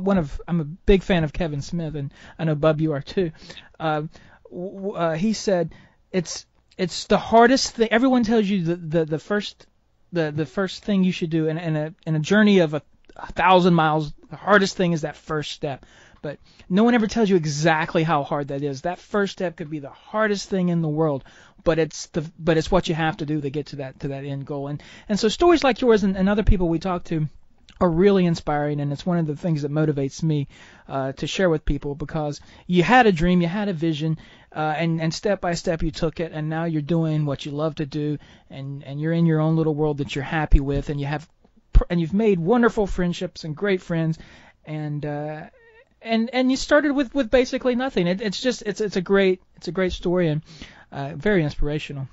a big fan of Kevin Smith, and I know Bub, you are too. He said, it's the hardest thing. Everyone tells you the first thing you should do in a journey of 1,000 miles. The hardest thing is that first step. But no one ever tells you exactly how hard that is. That first step could be the hardest thing in the world, but it's what you have to do to get to that end goal. And so stories like yours and other people we talk to are really inspiring, and it's one of the things that motivates me to share with people, because you had a dream, you had a vision, and step by step you took it, and now you're doing what you love to do, and you're in your own little world that you're happy with, and you have you've made wonderful friendships and great friends, and you started with basically nothing. It's a great story and very inspirational.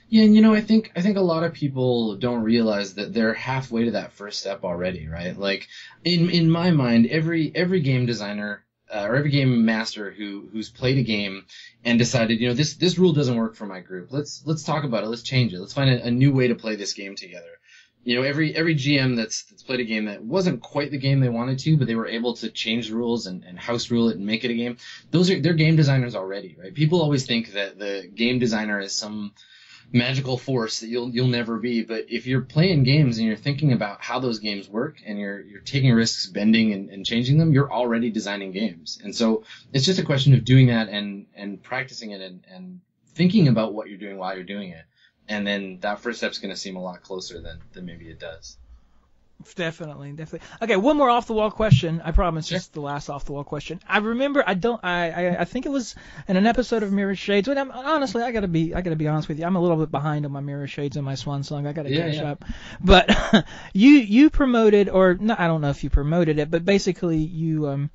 Yeah, and I think a lot of people don't realize that they're halfway to that first step already, right? Like in my mind, every game designer or every game master who's played a game and decided, this rule doesn't work for my group. Let's talk about it. Let's change it. Let's find a new way to play this game together. Every GM that's played a game that wasn't quite the game they wanted to, but they were able to change the rules and house rule it and make it a game. They're game designers already, right? People always think that the game designer is some magical force that you'll never be, but if you're playing games and you're thinking about how those games work and you're taking risks, bending and changing them, you're already designing games. And so it's just a question of doing that and practicing it and thinking about what you're doing while you're doing it. And then that first step's going to seem a lot closer than maybe it does. Definitely. Okay, one more off-the-wall question. I promise, Sure. just the last off-the-wall question. I remember, I think it was in an episode of Mirror Shades. But honestly, I gotta be honest with you. I'm a little bit behind on my Mirror Shades and my Swan Song. I gotta catch up. But you promoted, or no, I don't know if you promoted it, but basically you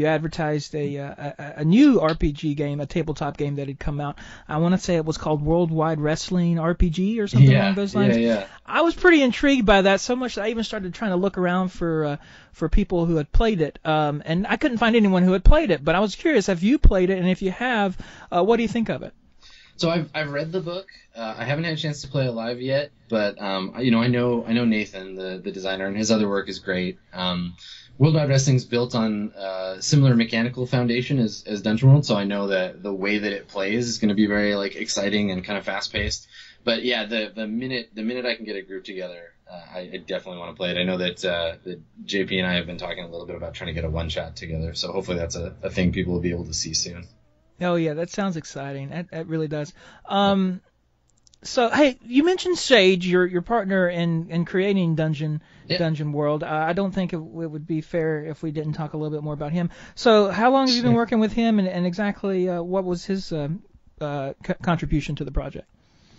advertised a new RPG game, a tabletop game that had come out. I want to say it was called Worldwide Wrestling RPG or something along those lines. Yeah. I was pretty intrigued by that, so much that I even started trying to look around for people who had played it, and I couldn't find anyone who had played it. But I was curious, have you played it? And if you have, what do you think of it? So I've read the book. I haven't had a chance to play it live yet, but I know Nathan, the designer, and his other work is great. Worldwide Wrestling's built on similar mechanical foundation as Dungeon World, so I know that the way that it plays is going to be very exciting and kind of fast paced. But yeah, the minute I can get a group together, I definitely want to play it. I know that JP and I have been talking a little bit about trying to get a one shot together, so hopefully that's a thing people will be able to see soon. Oh yeah, that sounds exciting. That really does. So hey, you mentioned Sage, your partner in creating Dungeon World. I don't think it would be fair if we didn't talk a little bit more about him. So how long have you been working with him, and exactly what was his contribution to the project?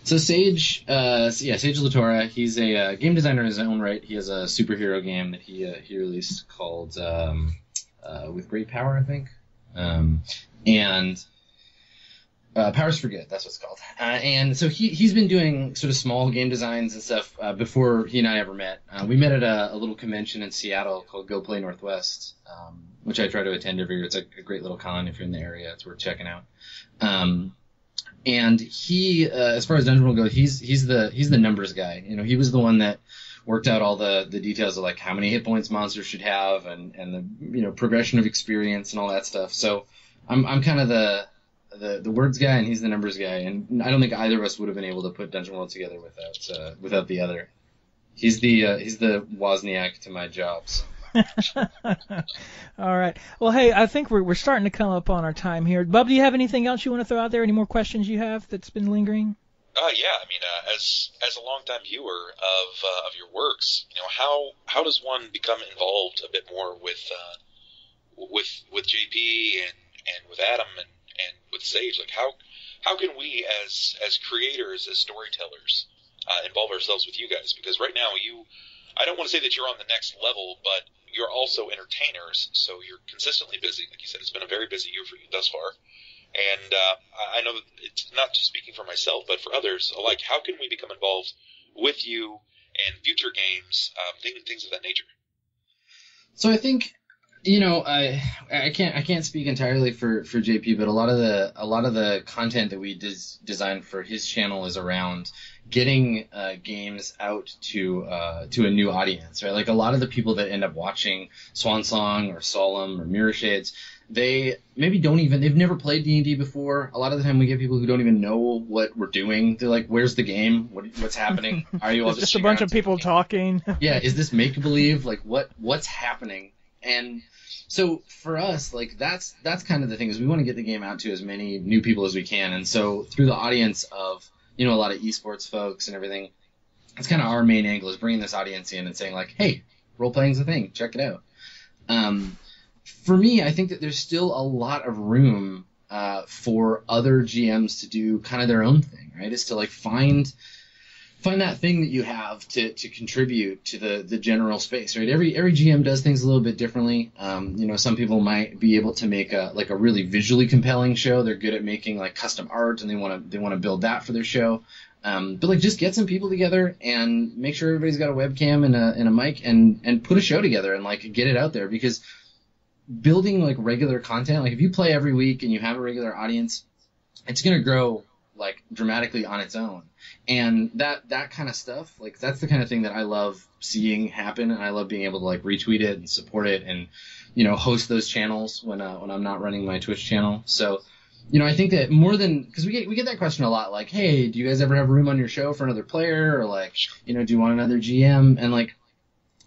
So Sage Latora, he's a game designer in his own right. He has a superhero game that he released called With Great Power, I think, and Powers for Good. That's what it's called. And so he's been doing sort of small game designs and stuff before he and I ever met. We met at a little convention in Seattle called Go Play Northwest, which I try to attend every year. It's a great little con if you're in the area. It's worth checking out. And he, as far as Dungeon World goes, he's the numbers guy. He was the one that worked out all the details of how many hit points monsters should have and the progression of experience and all that stuff. So I'm kind of the words guy and he's the numbers guy. And I don't think either of us would have been able to put Dungeon World together without the other. He's the Wozniak to my jobs. All right. Well, hey, I think we're starting to come up on our time here. Bub, do you have anything else you want to throw out there? Any more questions you have that's been lingering? Yeah. I mean, as a longtime viewer of your works, how does one become involved a bit more with JP and with Adam and with Sage? How can we as creators, as storytellers, involve ourselves with you guys? Because right now I don't want to say that you're on the next level, but you're also entertainers, so you're consistently busy. Like you said, it's been a very busy year for you thus far. And I know that it's not just speaking for myself, but for others alike. How can we become involved with you and future games, things of that nature? So I think, I can't speak entirely for JP, but a lot of the content that we designed for his channel is around getting games out to a new audience, right? A lot of the people that end up watching Swan Song or Solemn or Mirror Shades, they've never played D&D before. A lot of the time we get people who don't even know what we're doing. They're like, where's the game? What's happening? Are you all just a bunch of people talking? Yeah, is this make-believe? What's happening? And so for us, that's kind of the thing, is we want to get the game out to as many new people as we can. And so through the audience of, a lot of esports folks and everything, that's kind of our main angle, is bringing this audience in and saying hey, role-playing's a thing, check it out. For me, I think that there's still a lot of room for other GMs to do kind of their own thing, right? Is to find find that thing that you have to contribute to the general space, right? Every GM does things a little bit differently. Some people might be able to make a really visually compelling show. They're good at making like custom art, and they want to build that for their show. But like, just get some people together and make sure everybody's got a webcam and a mic, and put a show together and like get it out there. Because building like regular content, like if you play every week and you have a regular audience, it's gonna grow like dramatically on its own. And that kind of stuff, like that's the kind of thing that I love seeing happen, and I love being able to like retweet it and support it, and host those channels when I'm not running my Twitch channel. So I think that more than, because we get that question a lot, like, hey, do you guys ever have room on your show for another player, or like, do you want another GM? And like,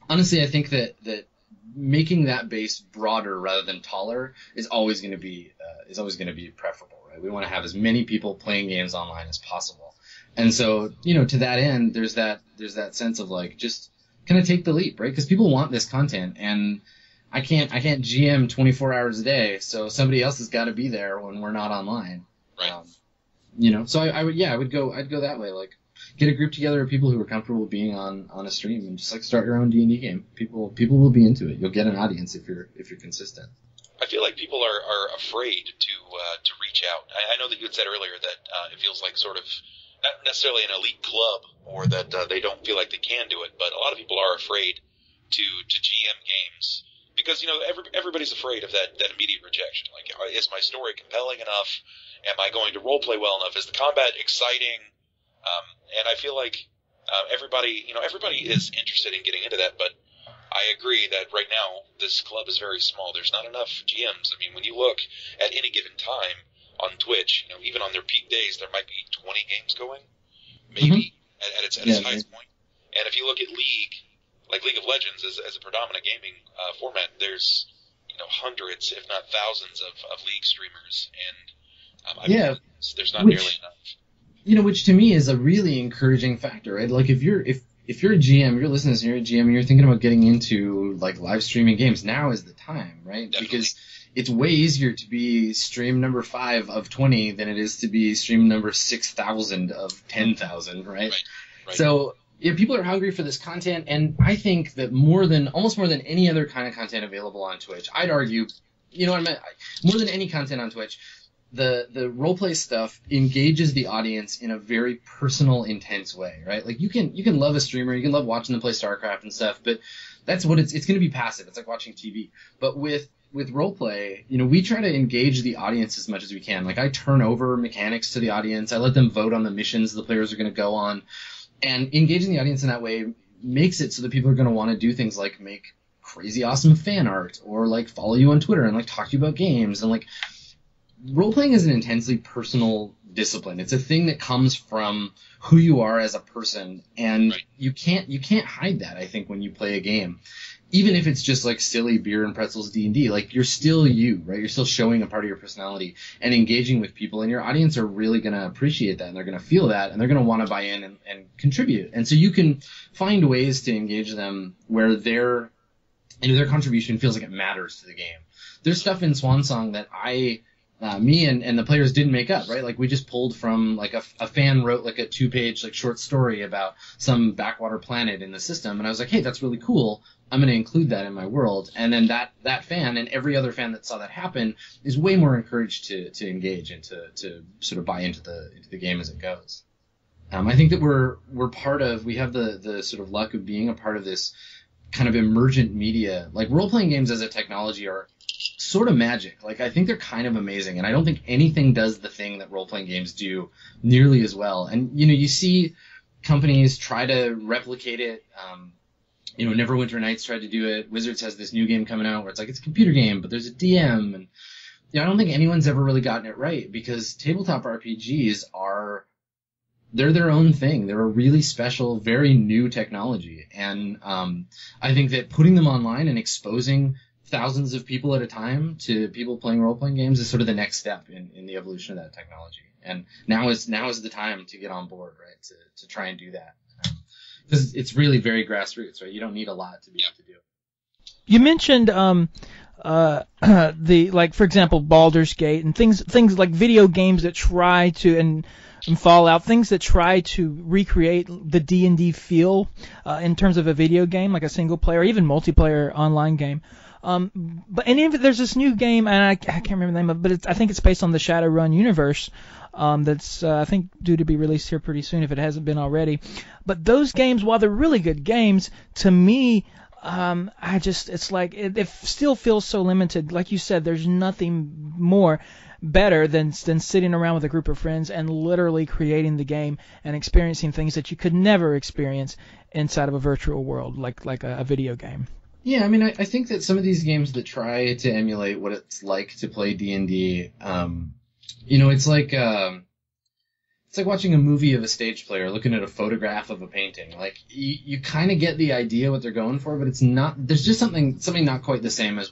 honestly, I think that making that base broader rather than taller is always going to be preferable, right? We want to have as many people playing games online as possible. And so, to that end, there's that sense of like, just kind of take the leap, right? Because people want this content, and I can't GM 24 hours a day, so somebody else has got to be there when we're not online. Right. So I'd go that way, like get a group together of people who are comfortable being on a stream, and just like start your own D&D game. People will be into it. You'll get an audience if you're consistent. I feel like people are afraid to reach out. I know that you had said earlier that it feels like sort of not necessarily an elite club, or that they don't feel like they can do it, but a lot of people are afraid to GM games because everybody's afraid of that immediate rejection. Like, is my story compelling enough? Am I going to roleplay well enough? Is the combat exciting? And I feel like everybody is interested in getting into that, but I agree that right now this club is very small. There's not enough GMs. I mean, when you look at any given time on Twitch, even on their peak days, there might be 20 games going, maybe at its highest point. And if you look at League, like League of Legends as a predominant gaming format, there's hundreds, if not thousands, of League streamers, and there's not nearly enough. Which to me is a really encouraging factor, right? Like if you're a GM, you're listening and you're a GM, and you're thinking about getting into like live streaming games, now is the time, right? Definitely. Because it's way easier to be stream number 5 of 20 than it is to be stream number 6,000 of 10,000, right? Right. So people are hungry for this content, and I think that almost more than any other kind of content available on Twitch, I'd argue, more than any content on Twitch, the roleplay stuff engages the audience in a very personal, intense way, right? Like you can love a streamer, you can love watching them play StarCraft and stuff, but that's what it's going to be passive. It's like watching TV. But with roleplay, we try to engage the audience as much as we can. Like I turn over mechanics to the audience. I let them vote on the missions the players are going to go on. And engaging the audience in that way makes it so that people are going to want to do things like make crazy awesome fan art, or like follow you on Twitter and like talk to you about games. And like role-playing is an intensely personal discipline. It's a thing that comes from who you are as a person, and you can't hide that, I think, when you play a game. Even if it's just like silly beer and pretzels D&D, like you're still you, right? You're still showing a part of your personality and engaging with people, and your audience are really going to appreciate that, and they're going to feel that, and they're going to want to buy in and contribute. And so you can find ways to engage them where their contribution feels like it matters to the game. There's stuff in Swansong that me and the players didn't make up, right? Like we just pulled from like a fan wrote like a 2-page like short story about some backwater planet in the system, and I was like, hey, that's really cool. I'm going to include that in my world. And then that fan and every other fan that saw that happen is way more encouraged to engage and to sort of buy into the game as it goes. I think that we have the sort of luck of being a part of this kind of emergent media. Like role-playing games as a technology are sort of magic. Like I think they're kind of amazing, and I don't think anything does the thing that role-playing games do nearly as well. And you see companies try to replicate it. Neverwinter Nights tried to do it. Wizards has this new game coming out where it's like it's a computer game, but there's a DM, and I don't think anyone's ever really gotten it right, because tabletop RPGs they're their own thing. They're a really special, very new technology, and I think that putting them online and exposing thousands of people at a time to people playing role-playing games is sort of the next step in the evolution of that technology. And now is the time to get on board, right? To try and do that. Because it's really very grassroots, right? You don't need a lot to be able to do it. You mentioned for example, Baldur's Gate and things like video games that try to, and and Fallout, things that try to recreate the D&D feel in terms of a video game, like a single player, or even multiplayer online game. But even there's this new game, and I can't remember the name of it, but I think it's based on the Shadowrun universe. That's I think due to be released here pretty soon if it hasn't been already. But those games, while they're really good games, to me, it's like it still feels so limited. Like you said, there's nothing more better than sitting around with a group of friends and literally creating the game and experiencing things that you could never experience inside of a virtual world, like a video game. Yeah, I mean, I think that some of these games that try to emulate what it's like to play D&D, it's like watching a movie of a stage player looking at a photograph of a painting. Like, you kind of get the idea what they're going for, but it's not. There's just something not quite the same as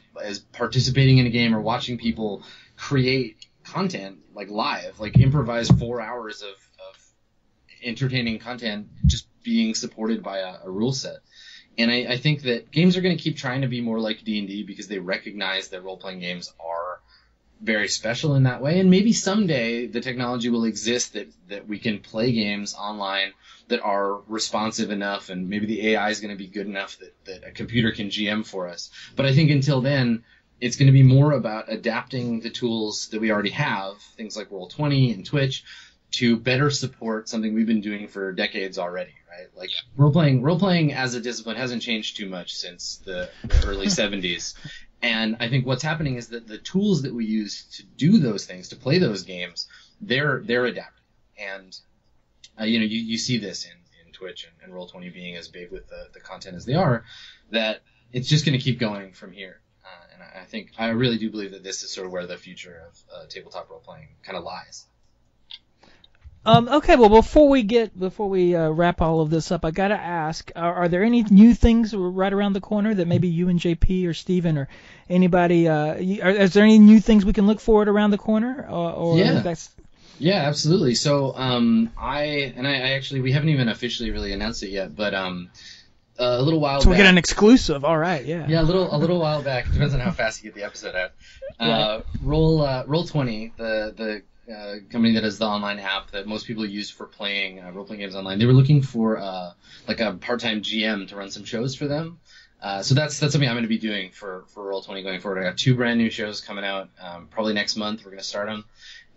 participating in a game or watching people create content like live, like improvise 4 hours of entertaining content just being supported by a rule set. And I think that games are going to keep trying to be more like D&D because they recognize that role-playing games are very special in that way. And maybe someday the technology will exist that we can play games online that are responsive enough, and maybe the AI is going to be good enough that a computer can GM for us. But I think until then, it's going to be more about adapting the tools that we already have, things like Roll20 and Twitch, to better support something we've been doing for decades already, right? Like role-playing as a discipline hasn't changed too much since the early 70s. And I think what's happening is that the tools that we use to do those things, to play those games, they're adapting. And you see this in Twitch and Roll20 being as big with the content as they are, that it's just going to keep going from here. And I really do believe that this is sort of where the future of tabletop role-playing kind of lies. Okay, well, before we wrap all of this up, I gotta ask: are there any new things right around the corner that maybe you and JP or Steven or anybody? Is there any new things we can look forward around the corner? Yeah, absolutely. So, I actually, we haven't even officially really announced it yet, but a little while back. So we get an exclusive. All right, yeah. Yeah, a little while back. It depends on how fast you get the episode out. Roll20, the company that is the online app that most people use for playing role-playing games online. They were looking for like a part-time GM to run some shows for them. So that's something I'm going to be doing for Roll20 going forward. I got 2 brand new shows coming out probably next month. We're going to start them,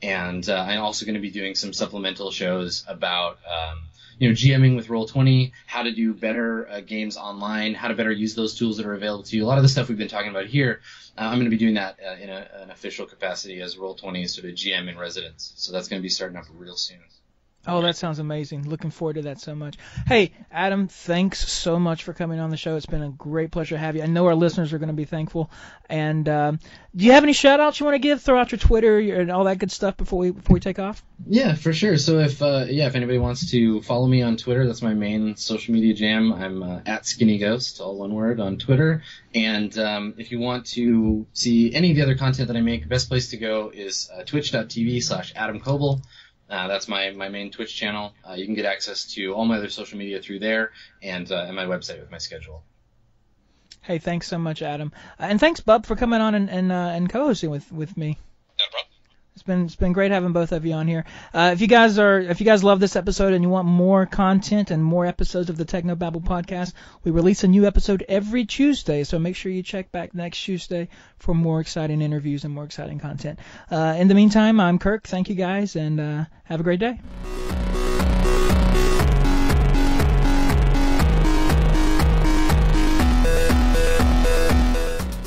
and I'm also going to be doing some supplemental shows about GMing with Roll20, how to do better games online, how to better use those tools that are available to you. A lot of the stuff we've been talking about here, I'm going to be doing that in an official capacity as Roll20's sort of GM in residence. So that's going to be starting up real soon. Oh, that sounds amazing. Looking forward to that so much. Hey, Adam, thanks so much for coming on the show. It's been a great pleasure to have you. I know our listeners are going to be thankful. And do you have any shout-outs you want to give? Throw out your Twitter and all that good stuff before we take off? Yeah, for sure. So if anybody wants to follow me on Twitter, that's my main social media jam. I'm at SkinnyGhost, all one word, on Twitter. And if you want to see any of the other content that I make, the best place to go is twitch.tv/Adam Koebel. That's my main Twitch channel. You can get access to all my other social media through there, and my website with my schedule. Hey, thanks so much, Adam, and thanks, Bub, for coming on and co-hosting with me. No problem. It's been great having both of you on here. If you guys love this episode and you want more content and more episodes of the Technobabble podcast, we release a new episode every Tuesday, so make sure you check back next Tuesday for more exciting interviews and more exciting content. In the meantime, I'm Kirk. Thank you guys, and have a great day.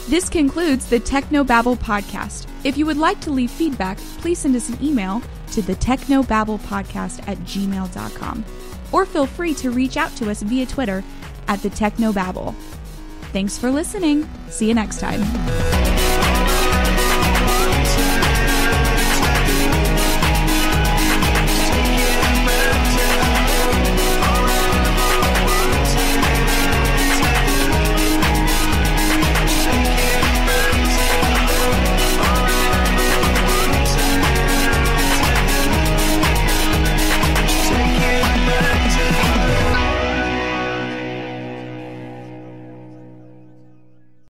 This concludes the Technobabble podcast. If you would like to leave feedback, please send us an email to thetechnobabblepodcast@gmail.com, or feel free to reach out to us via Twitter @thetechnobabble. Thanks for listening. See you next time.